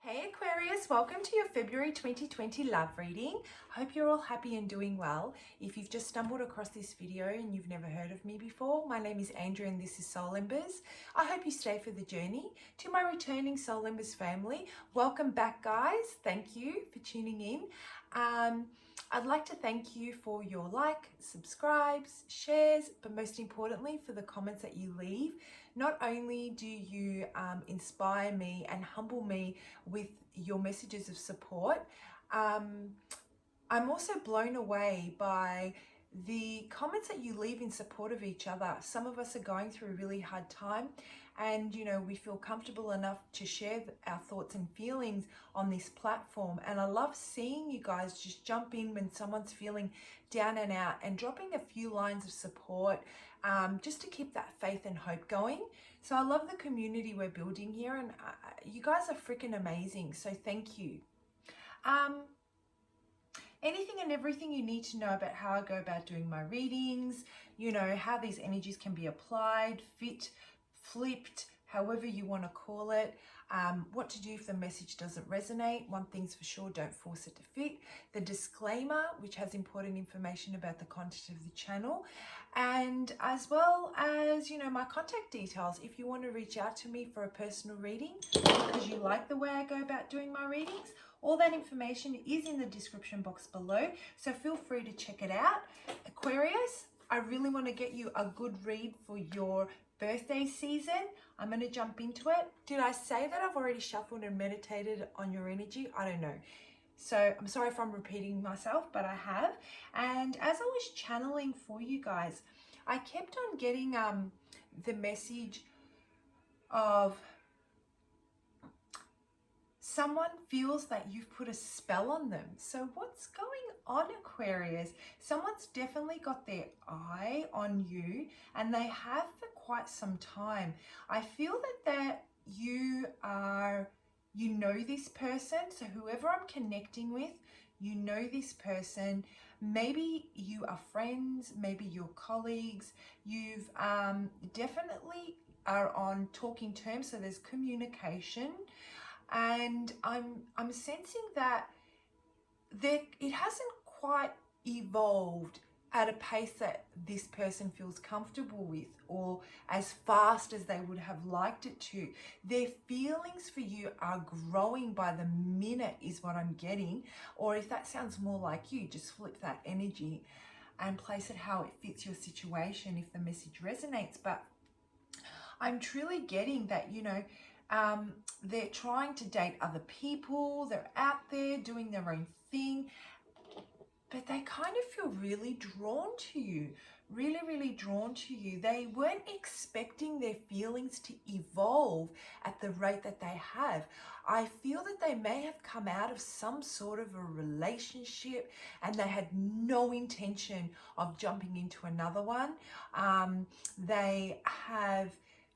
Hey Aquarius, welcome to your February 2020 love reading. I hope you're all happy and doing well. If you've just stumbled across this video and you've never heard of me before, my name is Andrea and this is Soul Embers. I hope you stay for the journey. To my returning Soul Embers family, welcome back guys. Thank you for tuning in. I'd like to thank you for your like, subscribes, shares, but most importantly for the comments that you leave. Not only do you inspire me and humble me with your messages of support, I'm also blown away by the comments that you leave in support of each other. Some of us are going through a really hard time and we feel comfortable enough to share our thoughts and feelings on this platform, and I love seeing you guys just jump in when someone's feeling down and out and dropping a few lines of support just to keep that faith and hope going. So I love the community we're building here, and you guys are freaking amazing, so thank you. Anything and everything you need to know about how I go about doing my readings, how these energies can be applied, fit, flipped, however you want to call it, what to do if the message doesn't resonate. One thing's for sure, don't force it to fit. The disclaimer, which has important information about the content of the channel, and as well as, my contact details if you want to reach out to me for a personal reading because you like the way I go about doing my readings. All that information is in the description box below, so feel free to check it out. Aquarius, I really want to get you a good read for your birthday season. I'm going to jump into it. Did I say that I've already shuffled and meditated on your energy? I don't know. So I'm sorry if I'm repeating myself, but I have. And as I was channeling for you guys, I kept on getting the message of someone feels that you've put a spell on them. So what's going on, Aquarius? Someone's definitely got their eye on you, and they have for quite some time. I feel that you know this person. So whoever I'm connecting with, you know this person. Maybe you are friends, maybe you're colleagues. You've definitely are on talking terms, so there's communication. And I'm sensing that it hasn't quite evolved at a pace that this person feels comfortable with, or as fast as they would have liked it to. Their feelings for you are growing by the minute is what I'm getting. Or if that sounds more like you, just flip that energy and place it how it fits your situation if the message resonates. But I'm truly getting that, they're trying to date other people, they're out there doing their own thing, but they kind of feel really drawn to you, really drawn to you. They weren't expecting their feelings to evolve at the rate that they have. I feel that they may have come out of some sort of a relationship and they had no intention of jumping into another one. They have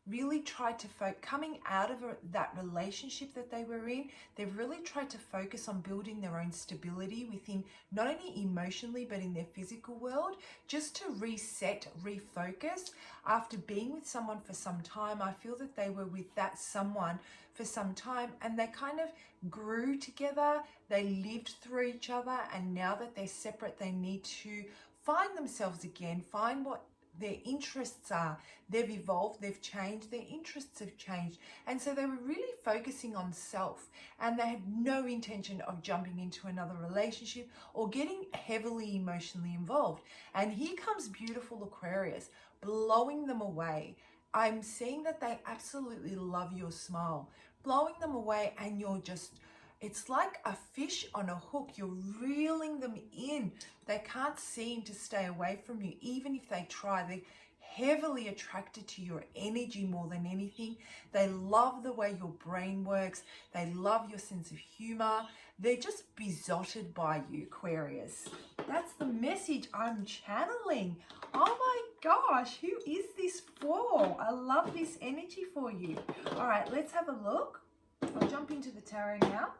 really tried to coming out of that relationship that they were in, they've really tried to focus on building their own stability within, not only emotionally, but in their physical world, just to reset, refocus. After being with someone for some time, I feel that they were with that someone for some time and they kind of grew together, they lived through each other, and now that they're separate, they need to find themselves again, find what their interests are. They've evolved, they've changed, their interests have changed. And so they were really focusing on self, and they had no intention of jumping into another relationship or getting heavily emotionally involved. And here comes beautiful Aquarius, blowing them away. I'm seeing that they absolutely love your smile, blowing them away, and you're just, it's like a fish on a hook. You're reeling them in. They can't seem to stay away from you, even if they try. They're heavily attracted to your energy more than anything. They love the way your brain works. They love your sense of humor. They're just besotted by you, Aquarius. That's the message I'm channeling. Oh my gosh, who is this for? I love this energy for you. All right, let's have a look. I'll jump into the tarot now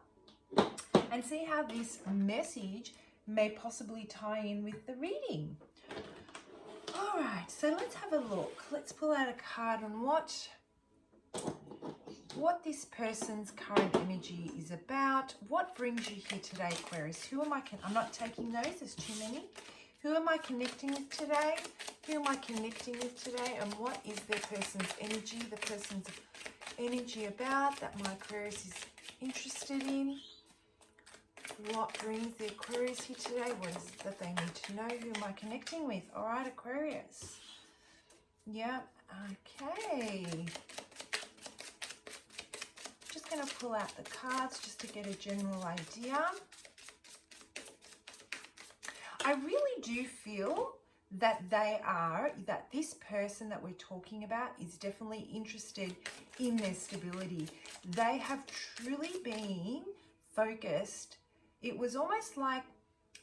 and see how this message may possibly tie in with the reading. All right, so let's have a look. Let's pull out a card on what what this person's current energy is about. What brings you here today, Aquarius? Who am I? I'm not taking those. There's too many. Who am I connecting with today? Who am I connecting with today? And what is their person's energy? The person's energy about that my Aquarius is interested in. What brings the Aquarius here today? What is it that they need to know? Who am I connecting with? All right, Aquarius. Yeah, okay. Just going to pull out the cards just to get a general idea. I really do feel that that this person that we're talking about is definitely interested in their stability. They have truly been focused. It was almost like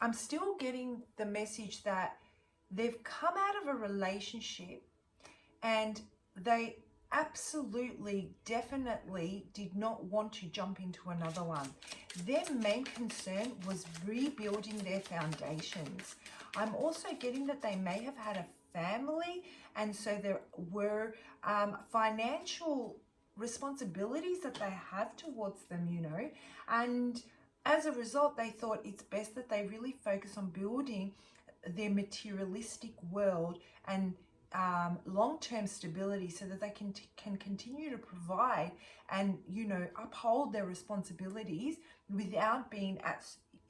I'm still getting the message that they've come out of a relationship and they absolutely, definitely did not want to jump into another one. Their main concern was rebuilding their foundations. I'm also getting that they may have had a family, and so there were financial responsibilities that they have towards them, you know, and as a result, they thought it's best that they really focus on building their materialistic world and long-term stability so that they can continue to provide and, you know, uphold their responsibilities without being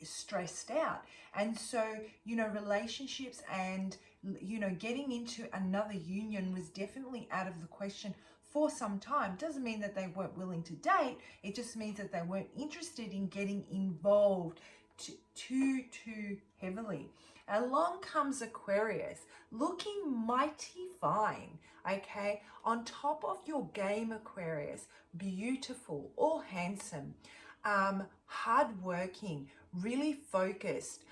stressed out. And so, you know, relationships and, you know, getting into another union was definitely out of the question for some time. Doesn't mean that they weren't willing to date. It just means that they weren't interested in getting involved too heavily. Along comes Aquarius, looking mighty fine, okay? On top of your game, Aquarius, beautiful, all handsome, hardworking, really focused,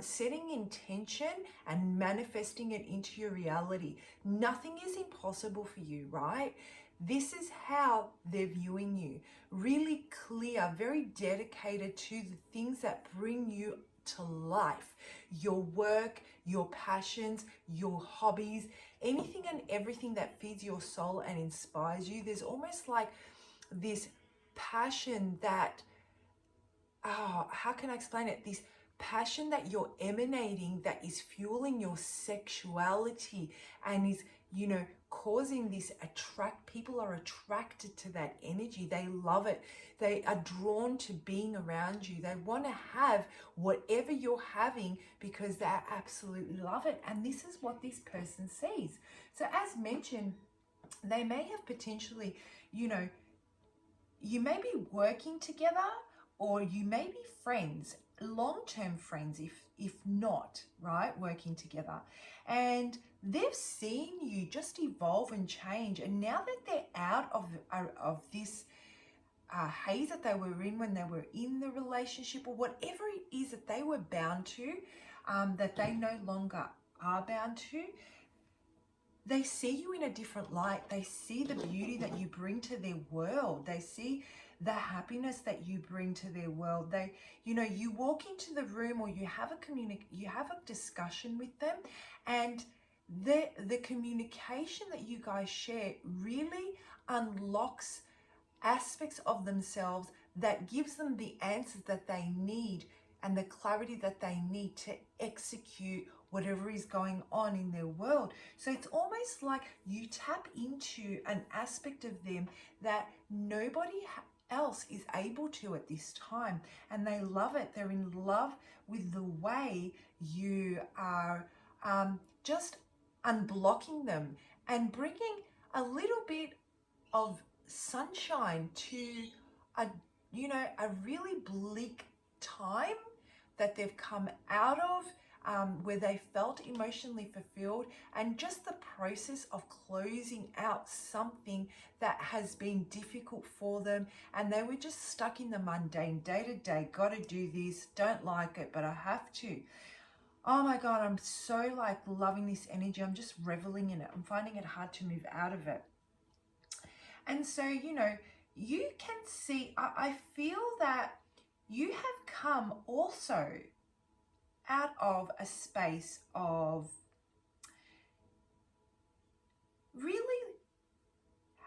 setting intention and manifesting it into your reality. Nothing is impossible for you, right? This is how they're viewing you. Really clear, very dedicated to the things that bring you to life. Your work, your passions, your hobbies, anything and everything that feeds your soul and inspires you. There's almost like this passion that, how can I explain it? This passion that you're emanating that is fueling your sexuality and is, you know, causing this people are attracted to that energy. They love it. They are drawn to being around you. They want to have whatever you're having because they absolutely love it. And this is what this person sees. So as mentioned, they may have potentially, you know, you may be working together or you may be friends, long-term friends, if not, right, working together. And they've seen you just evolve and change. And now that they're out of this haze that they were in when they were in the relationship or whatever it is that they were bound to, that they no longer are bound to, they see you in a different light. They see the beauty that you bring to their world. They see the happiness that you bring to their world. They, you know, you walk into the room or you have a discussion with them, and the communication that you guys share really unlocks aspects of themselves that gives them the answers that they need and the clarity that they need to execute whatever is going on in their world. So it's almost like you tap into an aspect of them that nobody else is able to at this time, and they love it. They're in love with the way you are just unblocking them and bringing a little bit of sunshine to a really bleak time that they've come out of, where they felt emotionally fulfilled, and just the process of closing out something that has been difficult for them, and they were just stuck in the mundane, day to day, gotta do this, don't like it, but I have to. Oh my God, I'm so like loving this energy. I'm just reveling in it. I'm finding it hard to move out of it. And so, you know, you can see, I feel that you have come also out of a space of really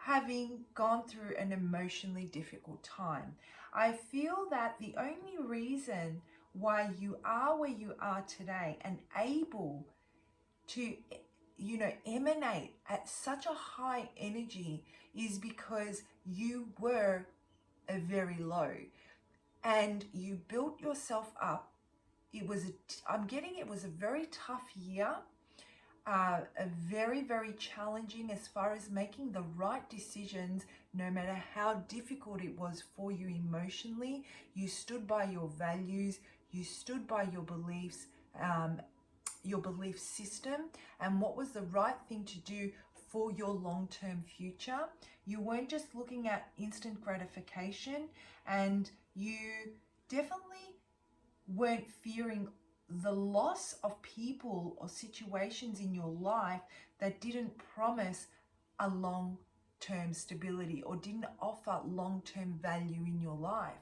having gone through an emotionally difficult time. I feel that the only reason why you are where you are today and able to, emanate at such a high energy is because you were a very low and you built yourself up. It was a very tough year, a very, very challenging as far as making the right decisions, no matter how difficult it was for you emotionally. You stood by your values, you stood by your beliefs, your belief system, and what was the right thing to do for your long-term future. You weren't just looking at instant gratification, and you definitely weren't fearing the loss of people or situations in your life that didn't promise a long-term stability or didn't offer long-term value in your life.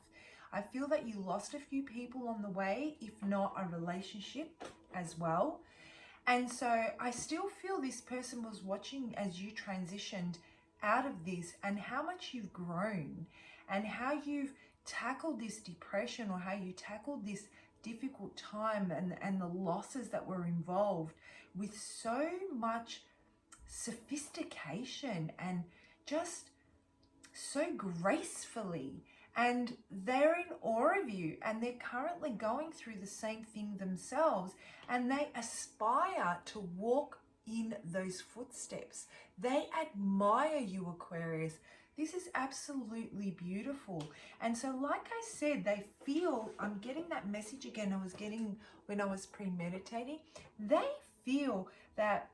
I feel that you lost a few people on the way, if not a relationship as well. And so I still feel this person was watching as you transitioned out of this and how much you've grown and how you've tackled this depression or how you tackled this difficult time and the losses that were involved with so much sophistication and just so gracefully. And they're in awe of you, and they're currently going through the same thing themselves, and they aspire to walk in those footsteps. They admire you, Aquarius. This is absolutely beautiful. And so, like I said, they feel, I'm getting that message again I was getting when I was premeditating. They feel that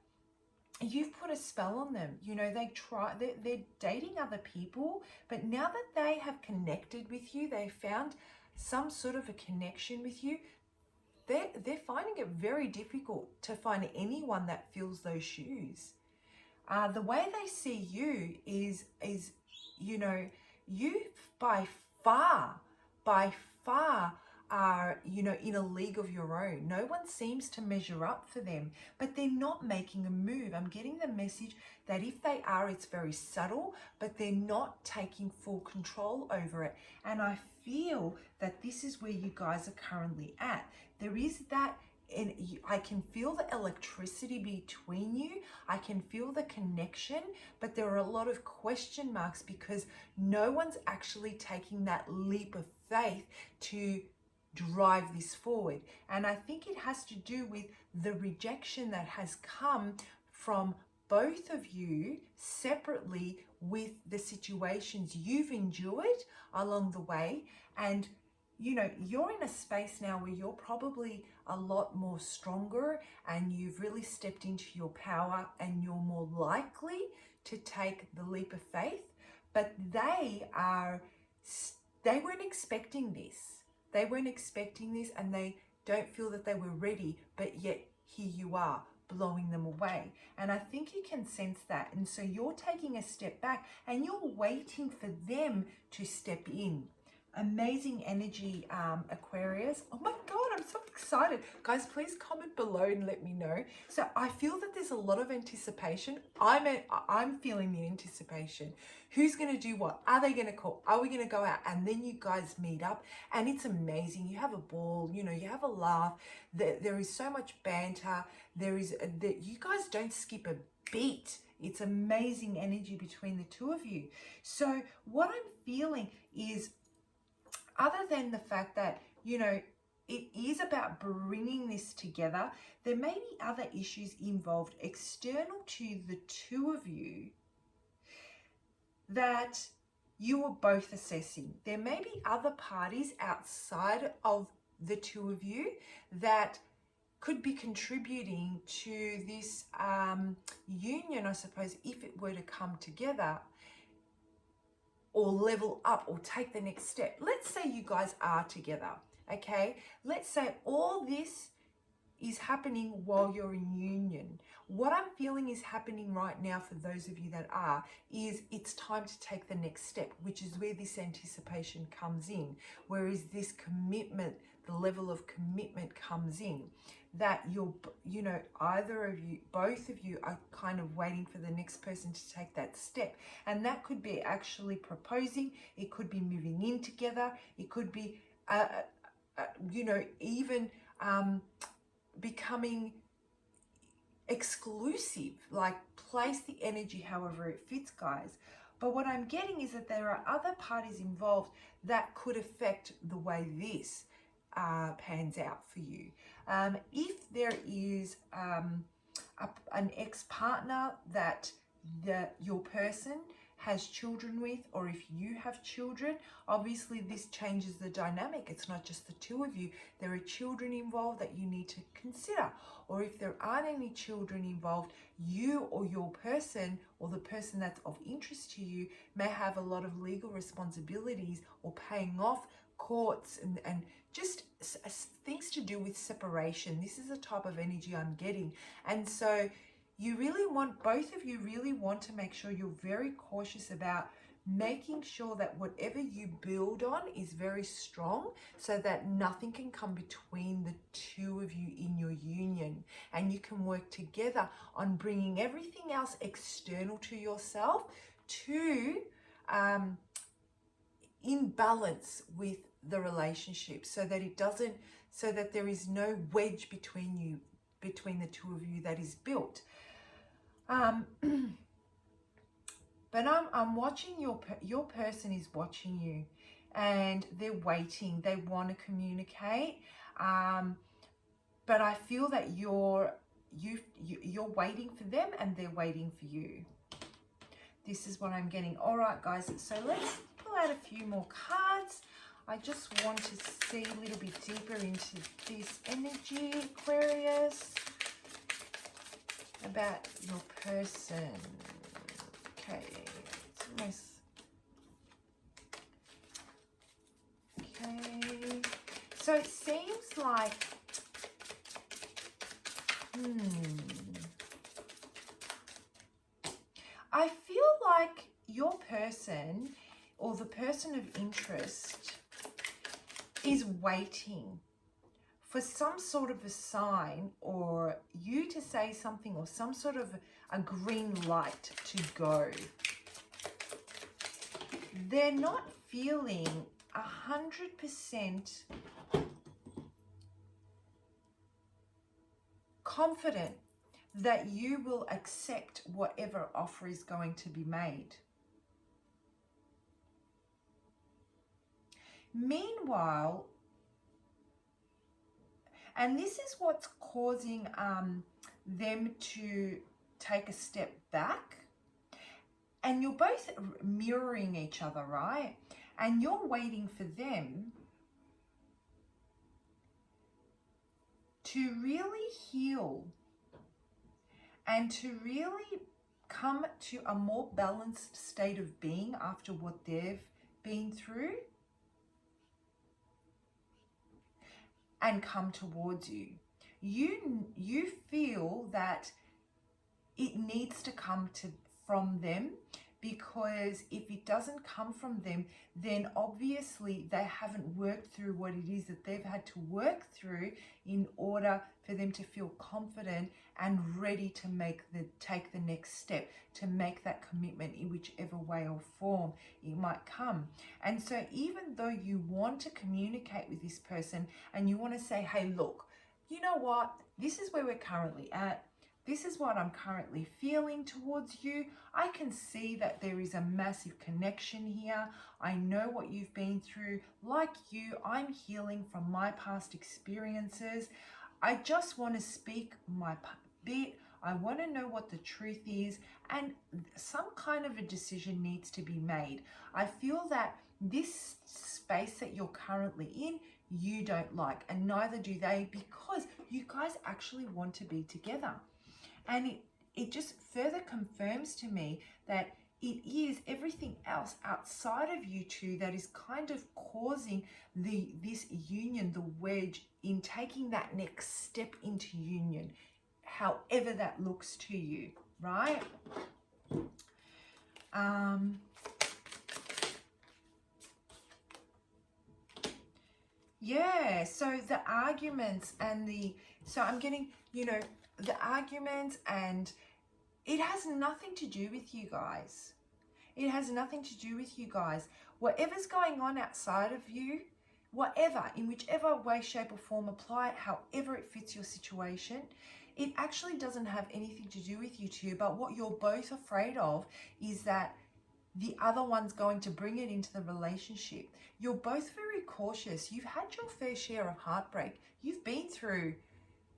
you've put a spell on them. They're dating other people, but now that they have connected with you, they found some sort of a connection with you, they're finding it very difficult to find anyone that fills those shoes. The way they see you is you by far are, in a league of your own. No one seems to measure up for them, but they're not making a move. I'm getting the message that if they are, it's very subtle, but they're not taking full control over it. And I feel that this is where you guys are currently at. There is that, and I can feel the electricity between you. I can feel the connection, but there are a lot of question marks because no one's actually taking that leap of faith to drive this forward. And I think it has to do with the rejection that has come from both of you separately with the situations you've endured along the way. And you're in a space now where you're probably a lot more stronger and you've really stepped into your power and you're more likely to take the leap of faith. But they weren't expecting this. They weren't expecting this, and they don't feel that they were ready, but yet here you are, blowing them away. And I think you can sense that. And so you're taking a step back and you're waiting for them to step in. Amazing energy, Aquarius. Oh my God, I'm so excited. Guys, please comment below and let me know. So I feel that there's a lot of anticipation. I'm feeling the anticipation. Who's going to do what? Are they going to call? Are we going to go out? And then you guys meet up and it's amazing. You have a ball, you have a laugh. There is so much banter. You guys don't skip a beat. It's amazing energy between the two of you. So what I'm feeling is, other than the fact that, it is about bringing this together, there may be other issues involved external to the two of you that you are both assessing. There may be other parties outside of the two of you that could be contributing to this union, I suppose, if it were to come together or level up or take the next step. Let's say you guys are together, okay? Let's say all this is happening while you're in union. What I'm feeling is happening right now for those of you that are, is it's time to take the next step, which is where this anticipation comes in. Whereas this commitment, the level of commitment comes in. that you're, you know, either of you, both of you are kind of waiting for the next person to take that step. And that could be actually proposing, it could be moving in together, it could be, you know, even becoming exclusive. Like, place the energy however it fits, guys. But what I'm getting is that there are other parties involved that could affect the way this pans out for you. If there is an ex-partner that your person has children with, or if you have children, obviously this changes the dynamic. It's not just the two of you. There are children involved that you need to consider. Or if there aren't any children involved, you or your person, or the person that's of interest to you, may have a lot of legal responsibilities or paying off courts and just things to do with separation. This is the type of energy I'm getting. And so you really want, both of you really want to make sure you're very cautious about making sure that whatever you build on is very strong, so that nothing can come between the two of you in your union, and you can work together on bringing everything else external to yourself to in balance with the relationship, so that it doesn't, so that there is no wedge between you, between the two of you that is built. But I'm watching your person is watching you, and they're waiting. They want to communicate, but I feel that you're waiting for them, and they're waiting for you. This is what I'm getting. All right, guys. So let's pull out a few more cards. I just want to see a little bit deeper into this energy, Aquarius, about your person. Okay, it's nice. Okay, so it seems like, I feel like your person, or the person of interest, is waiting for some sort of a sign, or you to say something, or some sort of a green light to go. They're not feeling 100% confident that you will accept whatever offer is going to be made. Meanwhile, and this is what's causing them to take a step back, and you're both mirroring each other, right? And you're waiting for them to really heal and to really come to a more balanced state of being after what they've been through, and come towards you. You feel that it needs to come from them, because if it doesn't come from them, then obviously they haven't worked through what it is that they've had to work through in order for them to feel confident and ready to take the next step, to make that commitment in whichever way or form it might come. And so even though you want to communicate with this person and you want to say, hey, look, you know what? This is where we're currently at. This is what I'm currently feeling towards you. I can see that there is a massive connection here. I know what you've been through. Like you, I'm healing from my past experiences. I just want to speak my bit. I want to know what the truth is, and some kind of a decision needs to be made. I feel that this space that you're currently in, you don't like, and neither do they, because you guys actually want to be together. And it just further confirms to me that it is everything else outside of you two that is kind of causing this union, the wedge in taking that next step into union, however that looks to you, right? Yeah, so the arguments and so I'm getting, the arguments, and it has nothing to do with you guys. It has nothing to do with you guys. Whatever's going on outside of you, whatever, in whichever way, shape or form, apply it however it fits your situation, it actually doesn't have anything to do with you two, but what you're both afraid of is that the other one's going to bring it into the relationship. You're both very cautious. You've had your fair share of heartbreak. You've been through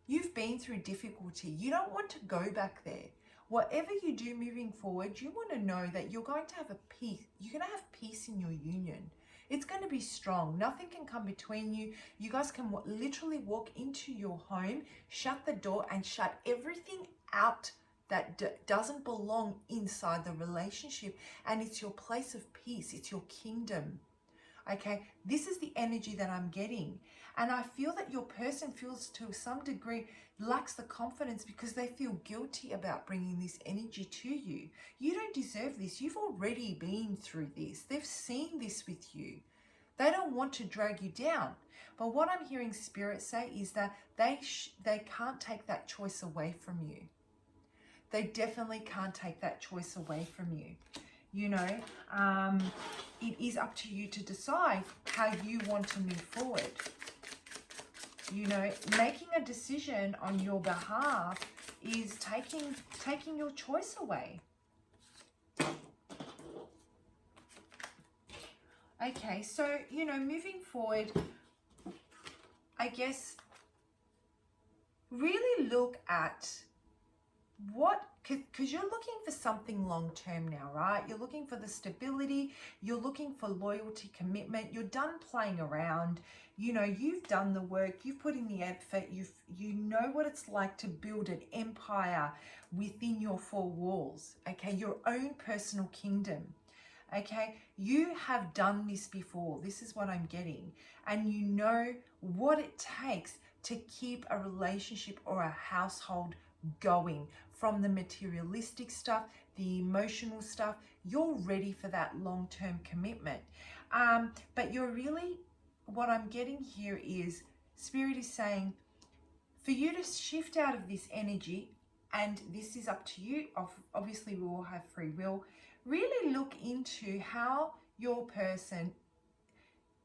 difficulty. You don't want to go back there. Whatever you do moving forward, you want to know that you're going to have peace. You're going to have peace in your union. It's going to be strong. Nothing can come between you. You guys can literally walk into your home, shut the door, and shut everything out that doesn't belong inside the relationship. And it's your place of peace. It's your kingdom. Okay, this is the energy that I'm getting. And I feel that your person feels to some degree lacks the confidence because they feel guilty about bringing this energy to you. You don't deserve this. You've already been through this. They've seen this with you. They don't want to drag you down. But what I'm hearing Spirit say is that they can't take that choice away from you. They definitely can't take that choice away from you. It is up to you to decide how you want to move forward. Making a decision on your behalf is taking your choice away. Okay, so, moving forward, I guess, really look at because you're looking for something long term now, right? You're looking for the stability, you're looking for loyalty, commitment, you're done playing around, you've done the work, you've put in the effort, you know what it's like to build an empire within your four walls, okay? Your own personal kingdom, okay? You have done this before, this is what I'm getting, and you know what it takes to keep a relationship or a household going, from the materialistic stuff, the emotional stuff. You're ready for that long-term commitment. But you're really, what I'm getting here is Spirit is saying for you to shift out of this energy, and this is up to you. Obviously, we all have free will. Really look into how your person,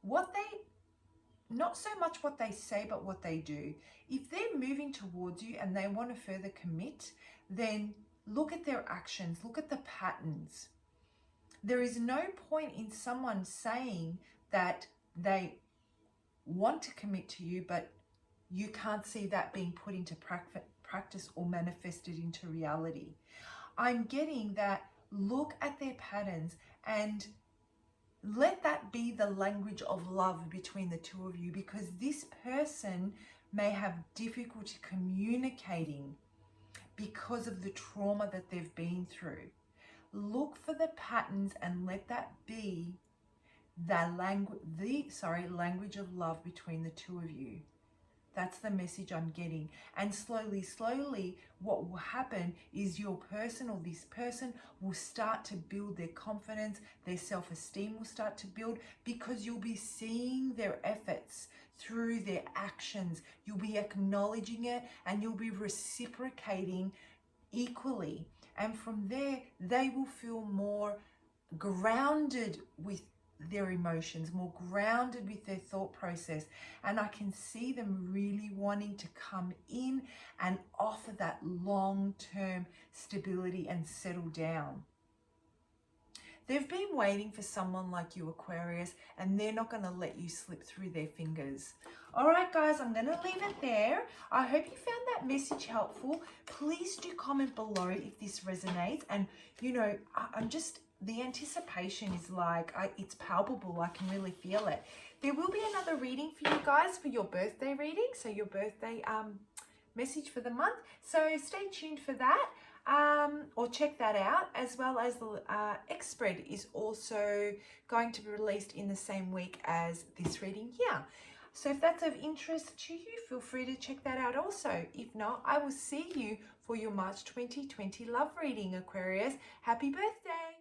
not so much what they say, but what they do. If they're moving towards you and they want to further commit, then look at their actions, look at the patterns. There is no point in someone saying that they want to commit to you, but you can't see that being put into practice or manifested into reality. I'm getting that look at their patterns and let that be the language of love between the two of you, because this person may have difficulty communicating because of the trauma that they've been through. Look for the patterns and let that be the language of love between the two of you. That's the message I'm getting. And slowly, what will happen is your person or this person will start to build their confidence, their self-esteem will start to build, because you'll be seeing their efforts through their actions. You'll be acknowledging it and you'll be reciprocating equally. And from there, they will feel more grounded with their emotions, more grounded with their thought process, and I can see them really wanting to come in and offer that long-term stability and settle down. They've been waiting for someone like you, Aquarius, and they're not going to let you slip through their fingers. All right, guys, I'm going to leave it there. I hope you found that message helpful. Please do comment below if this resonates. And, the anticipation is like, it's palpable. I can really feel it. There will be another reading for you guys for your birthday reading. So your birthday message for the month. So stay tuned for that. Or check that out, as well as the X spread is also going to be released in the same week as this reading here. So if that's of interest to you, feel free to check that out also. If not, I will see you for your March 2020 love reading, Aquarius. Happy birthday!